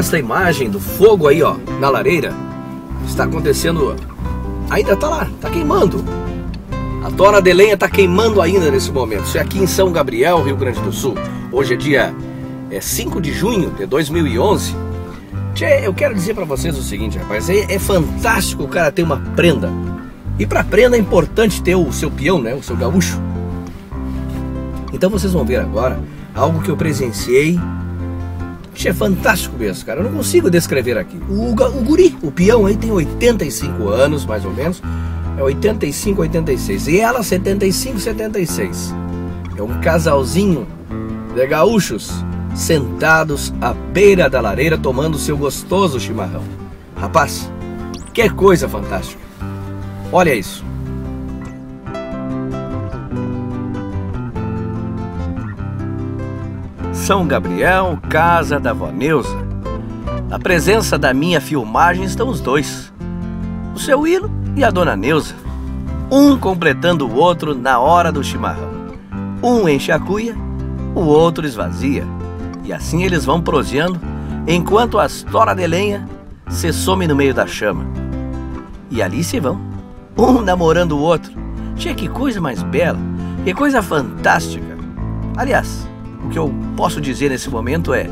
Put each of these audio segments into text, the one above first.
esta imagem do fogo aí, ó, na lareira, está acontecendo, ainda tá lá, tá queimando. A tora de lenha tá queimando ainda nesse momento. Isso é aqui em São Gabriel, Rio Grande do Sul. Hoje é dia 5 de junho de 2011. Tchê, eu quero dizer pra vocês o seguinte, rapaz, é fantástico o cara ter uma prenda. E pra prenda é importante ter o seu peão, né, o seu gaúcho. Então vocês vão ver agora algo que eu presenciei. Tchê, é fantástico mesmo, cara. Eu não consigo descrever aqui. O guri, o peão aí tem 85 anos, mais ou menos. É 85, 86. E ela 75, 76. É um casalzinho de gaúchos sentados à beira da lareira tomando seu gostoso chimarrão. Rapaz, que coisa fantástica. Olha isso. São Gabriel, casa da vó Neuza. Na presença da minha filmagem estão os dois, o seu Hilo e a dona Neuza, um completando o outro na hora do chimarrão. Um enche a cuia, o outro esvazia, e assim eles vão proseando enquanto as toras de lenha se somem no meio da chama. E ali se vão, um namorando o outro. Tchê, que coisa mais bela, que coisa fantástica. Aliás, o que eu posso dizer nesse momento é: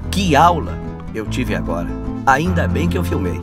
que aula eu tive agora. Ainda bem que eu filmei.